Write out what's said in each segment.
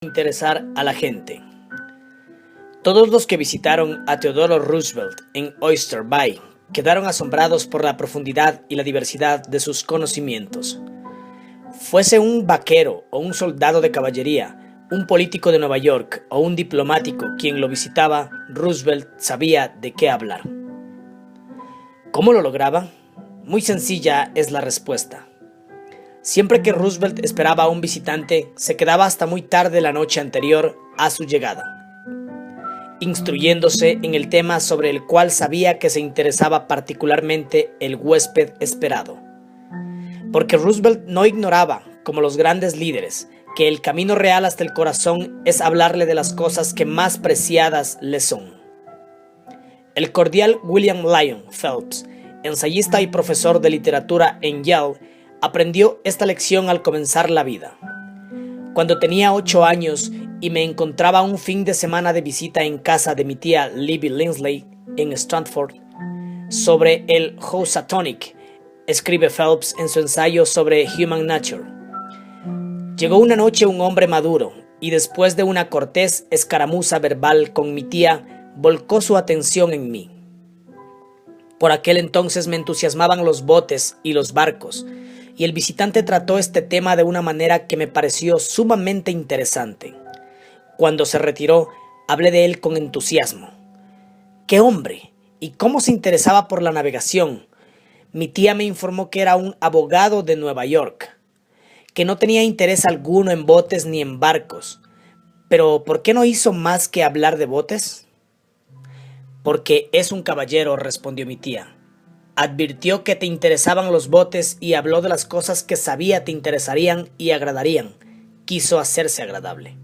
interesar a la gente. Todos los que visitaron a Theodore Roosevelt en Oyster Bay quedaron asombrados por la profundidad y la diversidad de sus conocimientos. Fuese un vaquero o un soldado de caballería, un político de Nueva York o un diplomático quien lo visitaba, Roosevelt sabía de qué hablar. ¿Cómo lo lograba? Muy sencilla es la respuesta. Siempre que Roosevelt esperaba a un visitante, se quedaba hasta muy tarde la noche anterior a su llegada, instruyéndose en el tema sobre el cual sabía que se interesaba particularmente el huésped esperado. Porque Roosevelt no ignoraba, como los grandes líderes, que el camino real hasta el corazón es hablarle de las cosas que más preciadas le son. El cordial William Lyon Phelps, ensayista y profesor de literatura en Yale, aprendió esta lección al comenzar la vida. Cuando tenía 8 años y me encontraba un fin de semana de visita en casa de mi tía Libby Linsley en Stratford, sobre el Housatonic, escribe Phelps en su ensayo sobre Human Nature. Llegó una noche un hombre maduro y después de una cortés escaramuza verbal con mi tía, volcó su atención en mí. Por aquel entonces me entusiasmaban los botes y los barcos, y el visitante trató este tema de una manera que me pareció sumamente interesante. Cuando se retiró, hablé de él con entusiasmo. ¡Qué hombre! ¿Y cómo se interesaba por la navegación? Mi tía me informó que era un abogado de Nueva York, que no tenía interés alguno en botes ni en barcos. ¿Pero por qué no hizo más que hablar de botes? Porque es un caballero, respondió mi tía. Advirtió que te interesaban los botes y habló de las cosas que sabía te interesarían y agradarían. Quiso hacerse agradable.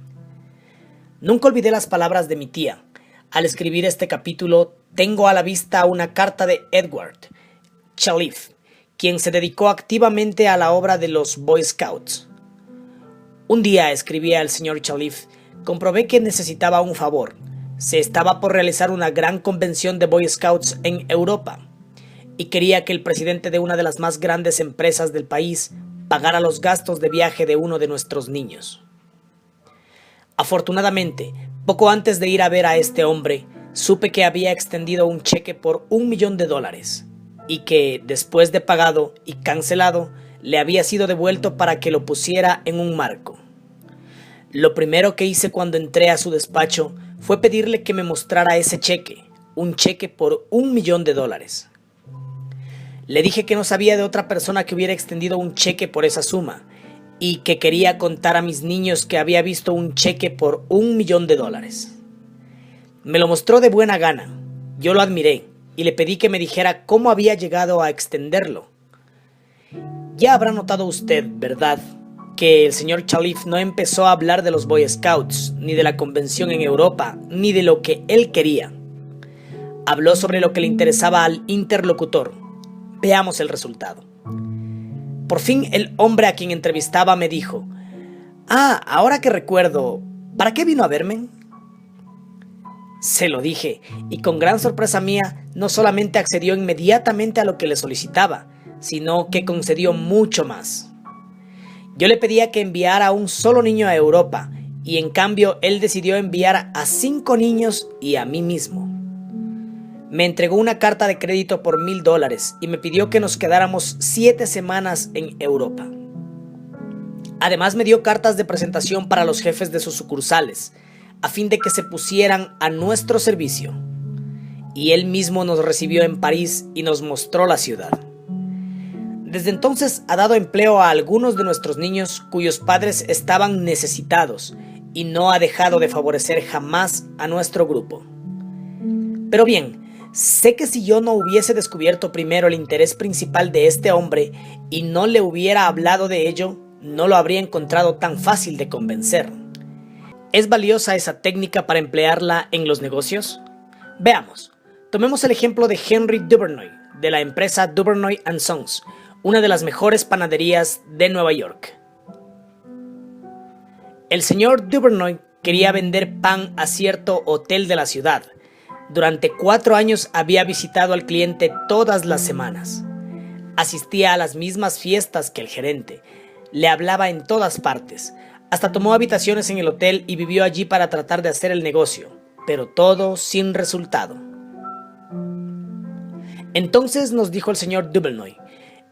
Nunca olvidé las palabras de mi tía. Al escribir este capítulo, tengo a la vista una carta de Edward Chalif, quien se dedicó activamente a la obra de los Boy Scouts. Un día, escribía el señor Chalif, comprobé que necesitaba un favor. Se estaba por realizar una gran convención de Boy Scouts en Europa, y quería que el presidente de una de las más grandes empresas del país pagara los gastos de viaje de uno de nuestros niños. Afortunadamente, poco antes de ir a ver a este hombre, supe que había extendido un cheque por $1.000.000 y que, después de pagado y cancelado, le había sido devuelto para que lo pusiera en un marco. Lo primero que hice cuando entré a su despacho fue pedirle que me mostrara ese cheque, un cheque por $1.000.000. Le dije que no sabía de otra persona que hubiera extendido un cheque por esa suma y que quería contar a mis niños que había visto un cheque por $1.000.000. Me lo mostró de buena gana. Yo lo admiré y le pedí que me dijera cómo había llegado a extenderlo. Ya habrá notado usted, ¿verdad?, que el señor Chalif no empezó a hablar de los Boy Scouts, ni de la convención en Europa, ni de lo que él quería. Habló sobre lo que le interesaba al interlocutor. Veamos el resultado. Por fin el hombre a quien entrevistaba me dijo: ahora que recuerdo, ¿para qué vino a verme? Se lo dije, y con gran sorpresa mía, no solamente accedió inmediatamente a lo que le solicitaba, sino que concedió mucho más. Yo le pedía que enviara a un solo niño a Europa, y en cambio él decidió enviar a 5 niños y a mí mismo. Me entregó una carta de crédito por $1.000 y me pidió que nos quedáramos 7 semanas en Europa. Además me dio cartas de presentación para los jefes de sus sucursales, a fin de que se pusieran a nuestro servicio. Y él mismo nos recibió en París y nos mostró la ciudad. Desde entonces ha dado empleo a algunos de nuestros niños cuyos padres estaban necesitados y no ha dejado de favorecer jamás a nuestro grupo. Pero bien, sé que si yo no hubiese descubierto primero el interés principal de este hombre y no le hubiera hablado de ello, no lo habría encontrado tan fácil de convencer. ¿Es valiosa esa técnica para emplearla en los negocios? Veamos. Tomemos el ejemplo de Henry Duvernoy, de la empresa Duvernoy & Sons, una de las mejores panaderías de Nueva York. El señor Duvernoy quería vender pan a cierto hotel de la ciudad. Durante 4 años había visitado al cliente todas las semanas. Asistía a las mismas fiestas que el gerente. Le hablaba en todas partes. Hasta tomó habitaciones en el hotel y vivió allí para tratar de hacer el negocio, pero todo sin resultado. Entonces nos dijo el señor Duvernoy,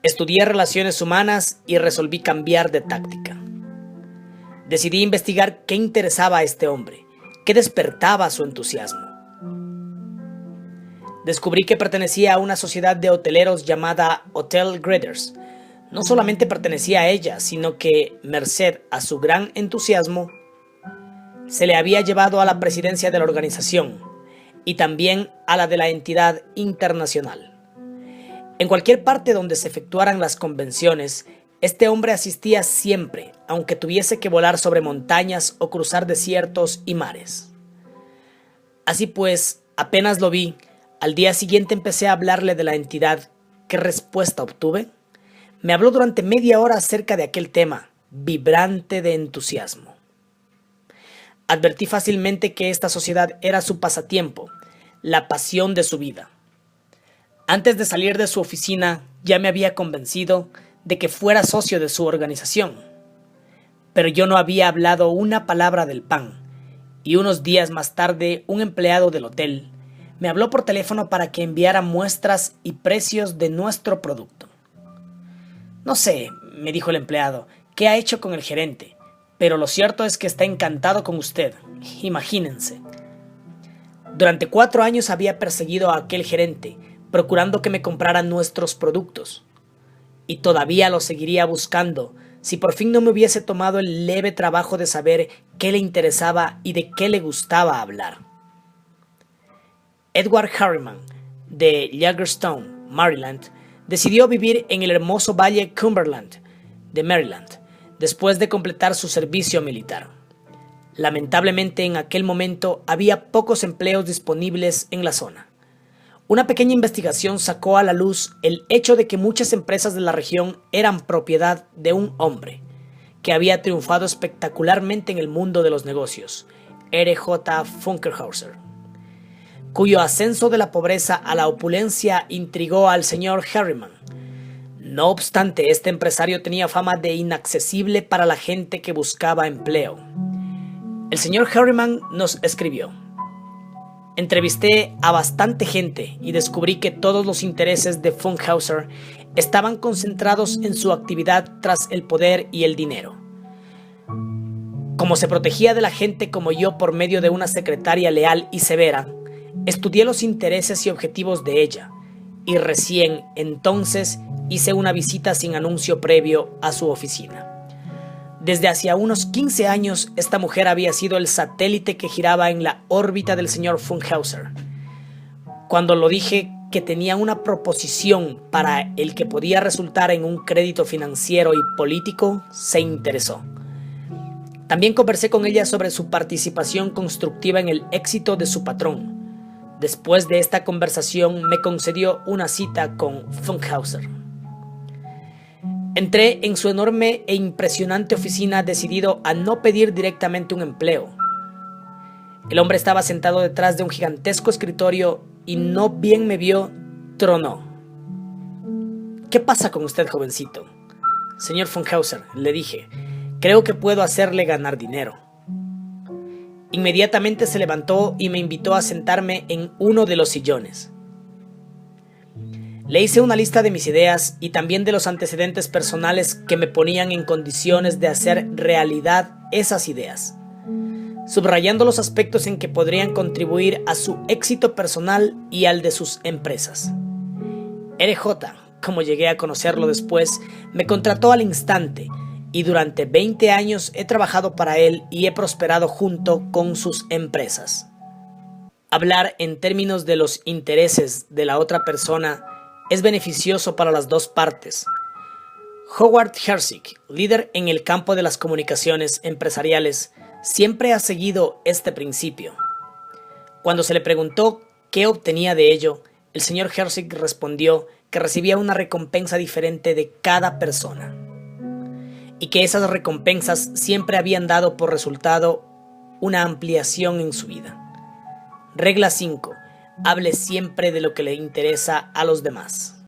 estudié relaciones humanas y resolví cambiar de táctica. Decidí investigar qué interesaba a este hombre, qué despertaba su entusiasmo. Descubrí que pertenecía a una sociedad de hoteleros llamada Hotel Graders. No solamente pertenecía a ella, sino que, merced a su gran entusiasmo, se le había llevado a la presidencia de la organización y también a la de la entidad internacional. En cualquier parte donde se efectuaran las convenciones, este hombre asistía siempre, aunque tuviese que volar sobre montañas o cruzar desiertos y mares. Así pues, apenas lo vi, al día siguiente empecé a hablarle de la entidad. ¿Qué respuesta obtuve? Me habló durante media hora acerca de aquel tema, vibrante de entusiasmo. Advertí fácilmente que esta sociedad era su pasatiempo, la pasión de su vida. Antes de salir de su oficina, ya me había convencido de que fuera socio de su organización. Pero yo no había hablado una palabra del pan, y unos días más tarde un empleado del hotel me habló por teléfono para que enviara muestras y precios de nuestro producto. No sé, me dijo el empleado, qué ha hecho con el gerente, pero lo cierto es que está encantado con usted. Imagínense. Durante 4 años había perseguido a aquel gerente, procurando que me comprara nuestros productos. Y todavía lo seguiría buscando si por fin no me hubiese tomado el leve trabajo de saber qué le interesaba y de qué le gustaba hablar. Edward Harriman, de Jagerstone, Maryland, decidió vivir en el hermoso valle Cumberland de Maryland, después de completar su servicio militar. Lamentablemente, en aquel momento había pocos empleos disponibles en la zona. Una pequeña investigación sacó a la luz el hecho de que muchas empresas de la región eran propiedad de un hombre que había triunfado espectacularmente en el mundo de los negocios, R.J. Funkhauser, cuyo ascenso de la pobreza a la opulencia intrigó al señor Harriman. No obstante, este empresario tenía fama de inaccesible para la gente que buscaba empleo. El señor Harriman nos escribió: entrevisté a bastante gente y descubrí que todos los intereses de Funkhauser estaban concentrados en su actividad tras el poder y el dinero. Como se protegía de la gente como yo por medio de una secretaria leal y severa, estudié los intereses y objetivos de ella, y recién entonces hice una visita sin anuncio previo a su oficina. Desde hacía unos 15 años, esta mujer había sido el satélite que giraba en la órbita del señor Funkhauser. Cuando lo dije que tenía una proposición para el que podía resultar en un crédito financiero y político, se interesó. También conversé con ella sobre su participación constructiva en el éxito de su patrón. Después de esta conversación me concedió una cita con Funkhauser. Entré en su enorme e impresionante oficina decidido a no pedir directamente un empleo. El hombre estaba sentado detrás de un gigantesco escritorio y no bien me vio, tronó. ¿Qué pasa con usted, jovencito? Señor Funkhauser, le dije, creo que puedo hacerle ganar dinero. Inmediatamente se levantó y me invitó a sentarme en uno de los sillones. Le hice una lista de mis ideas y también de los antecedentes personales que me ponían en condiciones de hacer realidad esas ideas, subrayando los aspectos en que podrían contribuir a su éxito personal y al de sus empresas. R.J., como llegué a conocerlo después, me contrató al instante y durante 20 años he trabajado para él y he prosperado junto con sus empresas. Hablar en términos de los intereses de la otra persona es beneficioso para las dos partes. Howard Herzig, líder en el campo de las comunicaciones empresariales, siempre ha seguido este principio. Cuando se le preguntó qué obtenía de ello, el señor Herzig respondió que recibía una recompensa diferente de cada persona y que esas recompensas siempre habían dado por resultado una ampliación en su vida. Regla 5. Hable siempre de lo que le interesa a los demás.